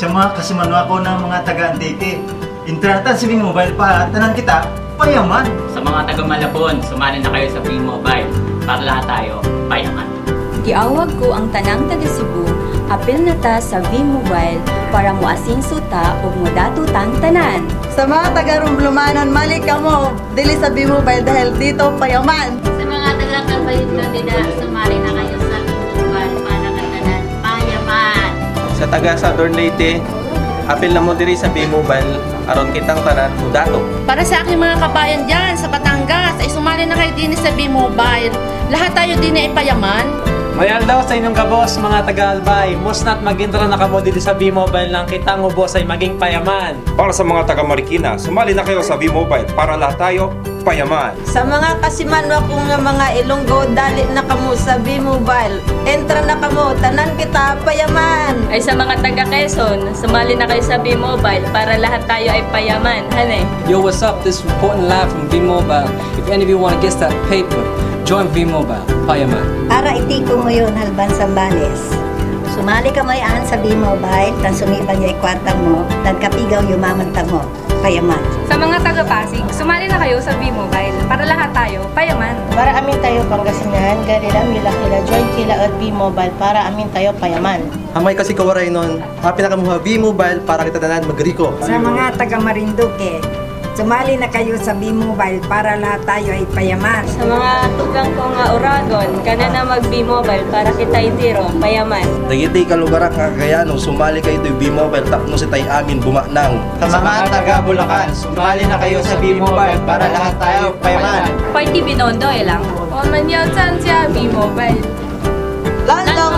Sa mga kasimanwa ko ng mga taga-Antike, intranatan sa B-Mobile para tanan kita, payaman. Sa mga taga-Malabon, sumali na kayo sa B-Mobile para lahat tayo payaman. Giawag ko ang tanang taga-Cebu, apil na ta sa V-Mobile para moasing suta o modatutang tanan. Sa mga taga-Rumblumanon, mali ka mo, dili sa B-Mobile dahil dito payaman. Sa mga taga-Calbayog Candida, sumali na kayo sa B-Mobile para katanan payaman. Sa taga Southern Leyte, apil na mo diri sa B-Mobile aron kitang tanan mudato. Para sa aking mga kabayan dyan sa Batangas, ay sumali na kayo din sa B-Mobile. Lahat tayo din ay payaman. Mayal daw sa inyong kabos mga taga-Albay, musna't mag-intro na kamo dito sa B-Mobile ng kitang ubos ay maging payaman. Para sa mga taga-Marikina, sumali na kayo sa B-Mobile para lahat tayo payaman. Sa mga kasimanwa kong nga mga Ilonggo, dali na kamo sa B-Mobile. Entra na kamo, tanan kita payaman. Ay sa mga taga-Quezon, sumali na kayo sa B-Mobile para lahat tayo ay payaman. Hanay. Yo, what's up? This is reporting live from V-Mobile. If any of you want to get that paper, join V-Mobile. Payaman. Ara itiko mo yun, Halban Sambales. Sumali ka mo yan sa B-Mobile, tan sumipan yung ikwarta mo, tan kapigaw yumaman ta mo. Payaman. Sa mga taga-Pasig, sumali na kayo sa B-Mobile para lahat tayo payaman. Para amin tayo Pangasinan, ganila mila join kila at B-Mobile para amin tayo payaman. Amay kasi kawaray nun, happy na kamuha B-Mobile para kita tanan magriko. Sa mga taga-Marinduque, sumali na kayo sa B-Mobile para lahat tayo ay payaman. Sa mga tugang ko nga Oragon, kana na mag-B-Mobile para kita itiro, payaman. Dagiti kalugaran nga Cagayanong, sumali kayo ito B-Mobile tapno si tay amin bumaknang. Sa mga taga-Bulacan, sumali na kayo sa B-Mobile para lahat tayo payaman. Party Binondo lang. O manyaw chan siya B-Mobile. Landong